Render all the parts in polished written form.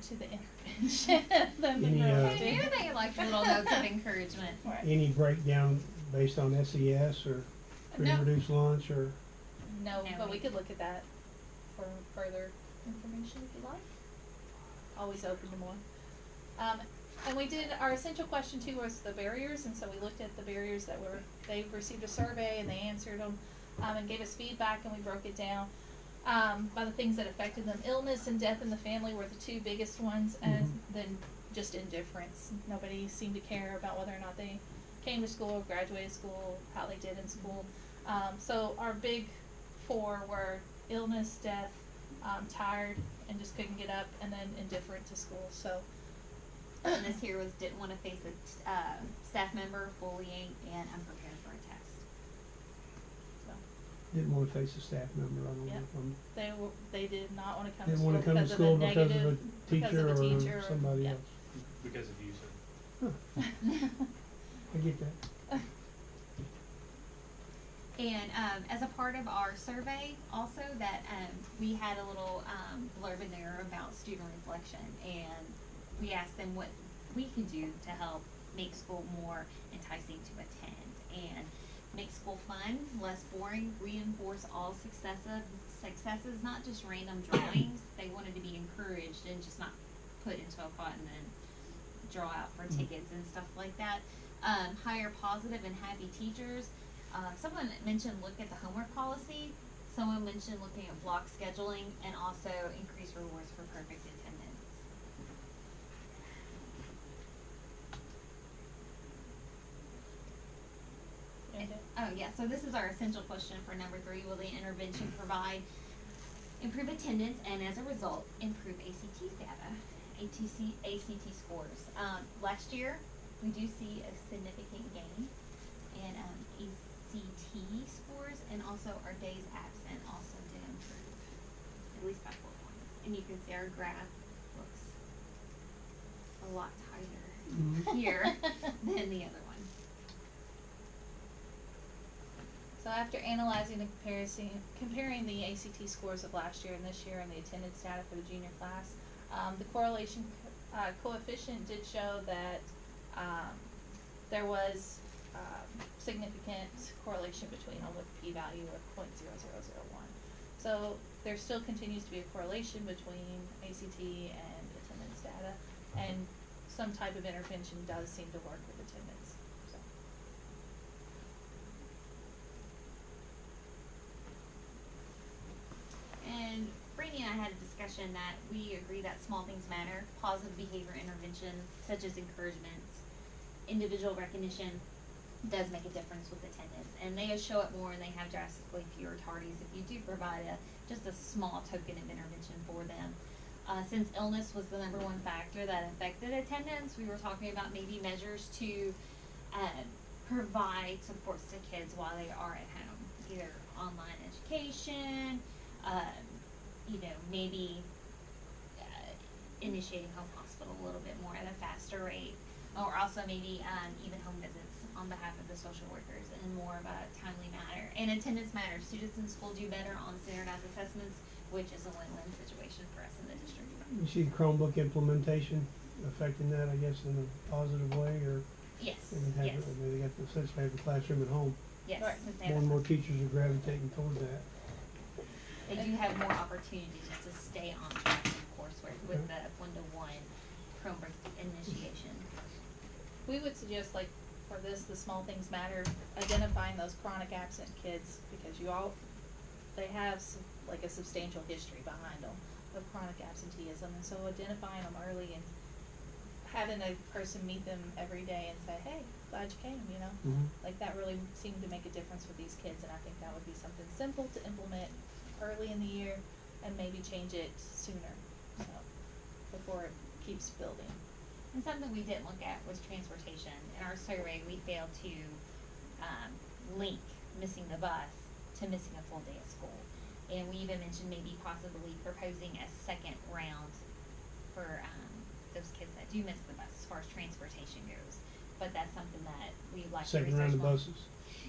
to the intervention than the Any, girls Who do. knew they liked little notes of encouragement? Right. Any breakdown based on SES or free No. and reduced lunch or? No, No, but we- we could look at that for further information if you like. Always open to more. And we did, our essential question too was the barriers, and so we looked at the barriers that they received a survey and they answered them, and gave us feedback, and we broke it down, by the things that affected them. Illness and death in the family were the two biggest ones, and then just indifference. Nobody seemed to care about whether or not they came to school, graduated school, how they did in school. So our big four were illness, death, tired, and just couldn't get up, and then indifferent to school. So And this here was didn't want to face a staff member, bullying, and unprepared for a test. so Didn't want to face a staff member, I don't know Yep. if they did not want to come didn't to want school to come to school because of a because teacher of a or teacher somebody yeah. else. Because of you, sir. I get that. And as a part of our survey, also that we had a little blurb in there about student reflection, and we asked them what we could do to help make school more enticing to attend and make school fun, less boring, reinforce all successes, not just random drawings. They wanted to be encouraged and just not put into a pot and then draw out for tickets and stuff like that. Hire positive and happy teachers. Someone mentioned look at the homework policy. Someone mentioned looking at block scheduling and also increase rewards for perfect attendance. Oh yeah, so this is our essential question for number 3. Will the intervention provide improve attendance and as a result improve ACT data, ACT scores? Last year we do see a significant gain in ACT scores, and also our days absent also did improve, at least by 4 points. And you can see our graph looks a lot tighter here than the other one. So after analyzing and comparing the ACT scores of last year and this year and the attendance data for the junior class, the correlation coefficient did show that there was significant correlation between them with p-value of 0.0001. So there still continues to be a correlation between ACT and attendance data, and some type of intervention does seem to work with attendance. So. And Brittany and I had a discussion that we agree that small things matter. Positive behavior intervention, such as encouragement, individual recognition, does make a difference with attendance. And they show up more and they have drastically fewer tardies if you do provide just a small token of intervention for them. Since illness was the #1 factor that affected attendance, we were talking about maybe measures to provide supports to kids while they are at home, either online education, maybe initiating home hospital a little bit more at a faster rate, or also maybe even home visits on behalf of the social workers in more of a timely manner. And attendance matters. Students in school do better on standardized assessments, which is a win-win situation for us in the district. You see Chromebook implementation affecting that, I guess, in a positive way, or? Yes, Yes. They got to essentially have the classroom at home. yes. Right. Since they More have and more a- teachers are gravitating toward that. They do have more opportunities to stay on track in coursework with the 1-to-1 Chromebook initiation. We would suggest, like, for this, the small things matter, identifying those chronic absent kids, because they have like a substantial history behind them of chronic absenteeism, and so identifying them early and having a person meet them every day and say, hey, glad you came, like that really seemed to make a difference with these kids, and I think that would be something simple to implement early in the year and maybe change it sooner, so before it keeps building. And something we didn't look at was transportation. In our survey, we failed to link missing the bus to missing a full day of school. And we even mentioned maybe possibly proposing a second round for those kids that do miss the bus as far as transportation goes. But that's something that we'd like to Second round of research more. buses.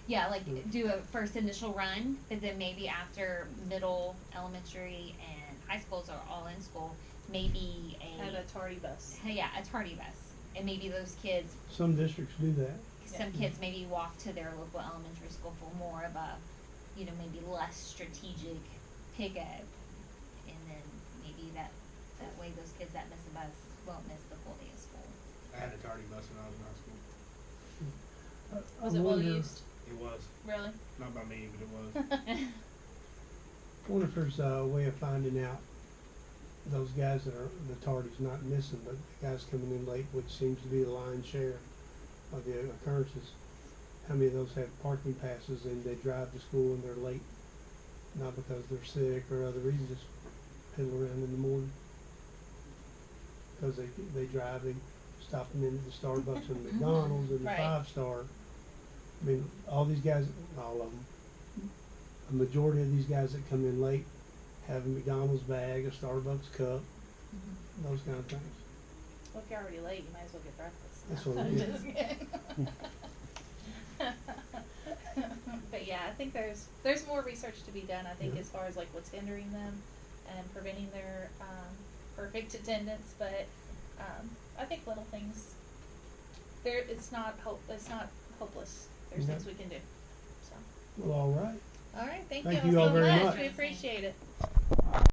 Yeah, like do a first initial run, but then maybe after middle, elementary, and high schools are all in school, maybe Have a tardy bus. a tardy bus, and maybe those kids, Some districts do that. some kids maybe walk to their local elementary school for more of a, maybe less strategic pickup, and then maybe that way those kids that miss a bus won't miss the full day of school. I had a tardy bus when I was in high school. Was I it well wonder- used? It was. Really? Not by me, but it was. I wonder if there's a way of finding out those guys that are the tardies, not missing, but the guys coming in late, which seems to be the lion's share of the occurrences. How many of those have parking passes and they drive to school and they're late, not because they're sick or other reasons, just piddle around in the morning. Because they drive, they stop them in at the Starbucks and McDonald's and the Right. 5-star. I mean, all these guys, all of them, a majority of these guys that come in late have a McDonald's bag, a Starbucks cup, those kind of things. Well, if you're already late, you might as well get breakfast. That's what I'm it just kidding. But yeah, I think there's more research to be done, I think, Yeah. as far as like what's hindering them and preventing their perfect attendance, but I think little things, it's not hopeless. There's Okay. things we can do, so. Well, all right. All right, thank Thank you you all all so very much. much. We appreciate it.